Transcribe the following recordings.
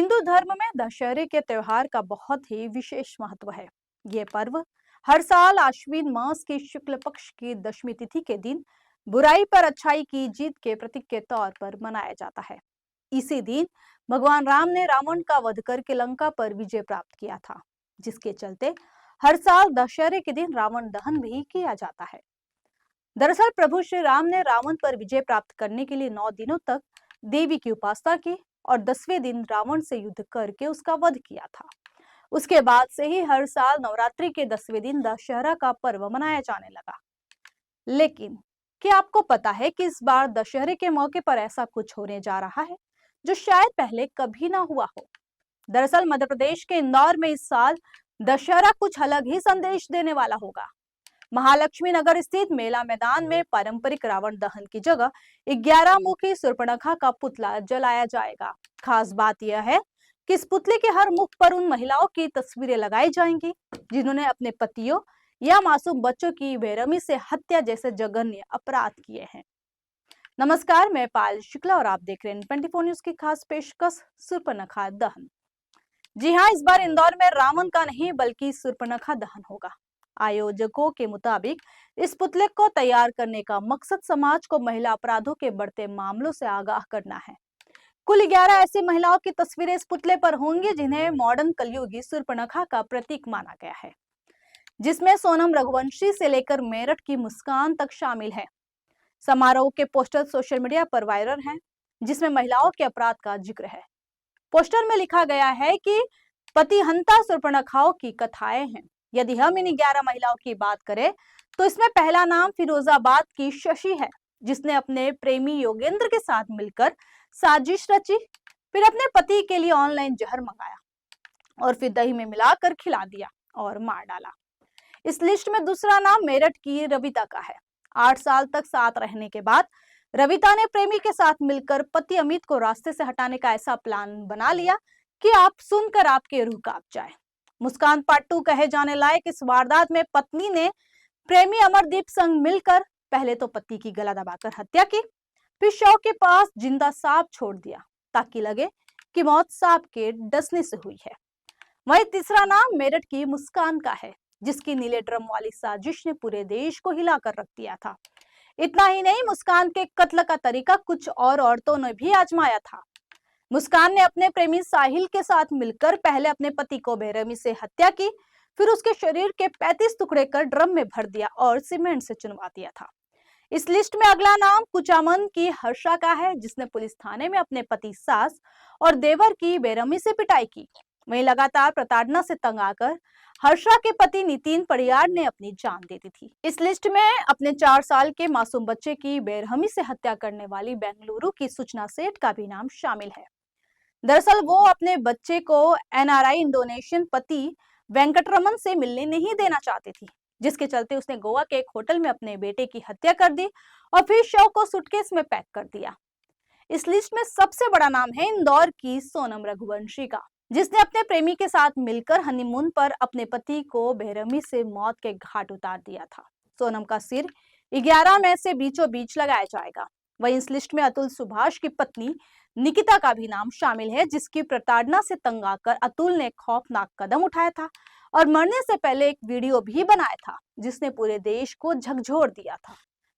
हिंदू धर्म में दशहरे के त्योहार का बहुत ही विशेष महत्व है। ये पर्व हर साल आश्विन मास की शुक्ल पक्ष की दशमी तिथि के दिन बुराई पर अच्छाई की जीत के प्रतीक के तौर पर मनाया जाता है। इसी दिन भगवान राम ने रावण का वध करके लंका पर विजय प्राप्त किया था, जिसके चलते हर साल दशहरे के दिन रावण दहन भी किया जाता है। दरअसल प्रभु श्री राम ने रावण पर विजय प्राप्त करने के लिए 9 दिनों तक देवी की उपासना की और 10वें दिन रावण से युद्ध करके उसका वध किया था। उसके बाद से ही हर साल नवरात्रि के 10वें दिन दशहरा का पर्व मनाया जाने लगा। लेकिन क्या आपको पता है कि इस बार दशहरे के मौके पर ऐसा कुछ होने जा रहा है जो शायद पहले कभी ना हुआ हो। दरअसल मध्य प्रदेश के इंदौर में इस साल दशहरा कुछ अलग ही संदेश देने वाला होगा। महालक्ष्मी नगर स्थित मेला मैदान में पारंपरिक रावण दहन की जगह 11 मुखी शूर्पणखा का पुतला जलाया जाएगा। खास बात यह है कि इस पुतले के हर मुख पर उन महिलाओं की तस्वीरें लगाई जाएंगी जिन्होंने अपने पतियों या मासूम बच्चों की बेरहमी से हत्या जैसे जघन्य अपराध किए हैं। नमस्कार, मैं पायल शुक्ला और आप देख रहे हैं 24 न्यूज की खास पेशकश शूर्पणखा दहन। जी हाँ, इस बार इंदौर में रावण का नहीं बल्कि शूर्पणखा दहन होगा। आयोजकों के मुताबिक इस पुतले को तैयार करने का मकसद समाज को महिला अपराधों के बढ़ते मामलों से आगाह करना है। कुल 11 ऐसी महिलाओं की तस्वीरें इस पुतले पर होंगी जिन्हें मॉडर्न कलयुगी शूर्पणखा का प्रतीक माना गया है, जिसमें सोनम रघुवंशी से लेकर मेरठ की मुस्कान तक शामिल है। समारोह के पोस्टर सोशल मीडिया पर वायरल हैं, जिसमें महिलाओं के अपराध का जिक्र है। पोस्टर में लिखा गया है कि पतिहंता शूर्पणखाओं की कथाएं हैं। यदि हम इन 11 महिलाओं की बात करें तो इसमें पहला नाम फिरोजाबाद की शशि है, जिसने अपने प्रेमी योगेंद्र के साथ मिलकर साजिश रची, फिर अपने पति के लिए ऑनलाइन जहर मंगाया और फिर दही में मिलाकर खिला दिया और मार डाला। इस लिस्ट में दूसरा नाम मेरठ की रविता का है। 8 साल तक साथ रहने के बाद रविता ने प्रेमी के साथ मिलकर पति अमित को रास्ते से हटाने का ऐसा प्लान बना लिया कि आप सुनकर आपके रूह कांप जाए। मुस्कान पार्ट 2 कहे जाने लायक इस वारदात में पत्नी ने प्रेमी अमरदीप संग मिलकर पहले तो पति की गला दबाकर हत्या की, फिर शव के पास जिंदा सांप छोड़ दिया ताकि लगे कि मौत सांप के डसने से हुई है। वहीं तीसरा नाम मेरठ की मुस्कान का है, जिसकी नीले ड्रम वाली साजिश ने पूरे देश को हिलाकर रख दिया था। इतना ही नहीं, मुस्कान के कत्ल का तरीका कुछ और औरतों ने भी आजमाया था। मुस्कान ने अपने प्रेमी साहिल के साथ मिलकर पहले अपने पति को बेरहमी से हत्या की, फिर उसके शरीर के 35 टुकड़े कर ड्रम में भर दिया और सीमेंट से चुनवा दिया था। इस लिस्ट में अगला नाम कुचामन की हर्षा का है, जिसने पुलिस थाने में अपने पति, सास और देवर की बेरहमी से पिटाई की। वहीं लगातार प्रताड़ना से तंग आकर हर्षा के पति नितिन परियार ने अपनी जान दे दी थी। इस लिस्ट में अपने 4 साल के मासूम बच्चे की बेरहमी से हत्या करने वाली बेंगलुरु की सूचना सेठ का भी नाम शामिल है। दरअसल वो अपने बच्चे को एनआरआई इंडोनेशियन पति वेंकटरमन से मिलने नहीं देना चाहती थी, जिसके चलते उसने गोवा के एक होटल में अपने बेटे की हत्या कर दी और फिर शव को सूटकेस में पैक कर दिया। इस लिस्ट में सबसे बड़ा नाम है इंदौर की सोनम रघुवंशी का, जिसने अपने प्रेमी के साथ मिलकर हनीमून पर अपने पति को बेरहमी से मौत के घाट उतार दिया था। सोनम का सिर 11 में से बीचों बीच लगाया जाएगा। वहीं इस लिस्ट में अतुल सुभाष की पत्नी निकिता का भी नाम शामिल है, जिसकी प्रताड़ना से तंग आकर अतुल ने खौफनाक कदम उठाया था और मरने से पहले एक वीडियो भी बनाया था, जिसने पूरे देश को झकझोर दिया था।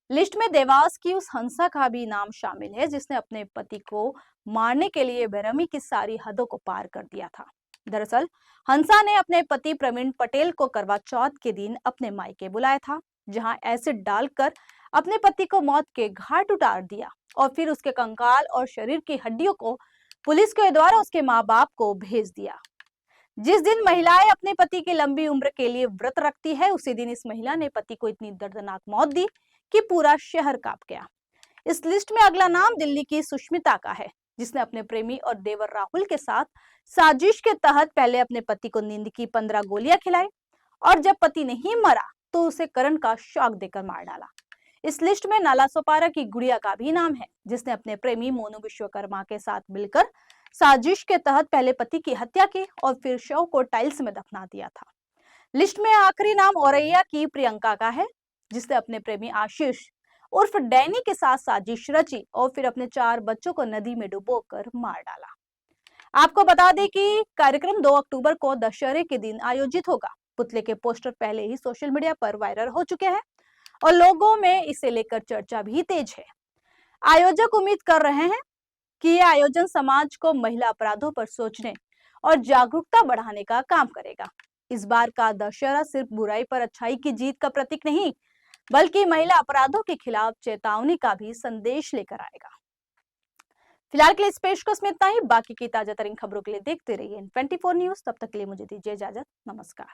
लिस्ट में देवास की उस हंसा का भी नाम शामिल है, जिसने अपने पति को मारने के लिए बेरहमी की सारी हदों को पार कर दिया था। दरअसल हंसा ने अपने पति प्रवीण पटेल को करवा चौथ के दिन अपने मायके बुलाया था, जहां एसिड डालकर अपने पति को मौत के घाट उतार दिया और फिर उसके कंकाल और शरीर की हड्डियों को पुलिस के द्वारा उसके माँ बाप को भेज दिया। जिस दिन महिलाएं अपने पति की लंबी उम्र के लिए व्रत रखती है, उसी दिन इस महिला ने पति को इतनी दर्दनाक मौत दी कि पूरा शहर कांप गया। इस लिस्ट में अगला नाम दिल्ली की सुष्मिता का है, जिसने अपने प्रेमी और देवर राहुल के साथ साजिश के तहत पहले अपने पति को नींद की 15 गोलियां खिलाई और जब पति नहीं मरा तो उसे करंट का शॉक देकर मार डाला। इस लिस्ट में नालासोपारा की गुड़िया का भी नाम है, जिसने अपने प्रेमी मोनू विश्वकर्मा के साथ मिलकर साजिश के तहत पहले पति की हत्या की और फिर शव को टाइल्स में दफना दिया था। लिस्ट में आखिरी नाम औरैया की प्रियंका का है, जिसने अपने प्रेमी आशीष उर्फ डैनी के साथ साजिश रची और फिर अपने 4 बच्चों को नदी में डुबोकर मार डाला। आपको बता दें कि कार्यक्रम 2 अक्टूबर को दशहरे के दिन आयोजित होगा। पुतले के पोस्टर पहले ही सोशल मीडिया पर वायरल हो चुके हैं और लोगों में इसे लेकर चर्चा भी तेज है। आयोजक उम्मीद कर रहे हैं कि ये आयोजन समाज को महिला अपराधों पर सोचने और जागरूकता बढ़ाने का काम करेगा। इस बार का दशहरा सिर्फ बुराई पर अच्छाई की जीत का प्रतीक नहीं, बल्कि महिला अपराधों के खिलाफ चेतावनी का भी संदेश लेकर आएगा। फिलहाल के लिए इस पेशकश में इतना ही। बाकी की ताजा तरीन खबरों के लिए देखते रहिए N24 न्यूज। तब तक के लिए मुझे दीजिए इजाजत। नमस्कार।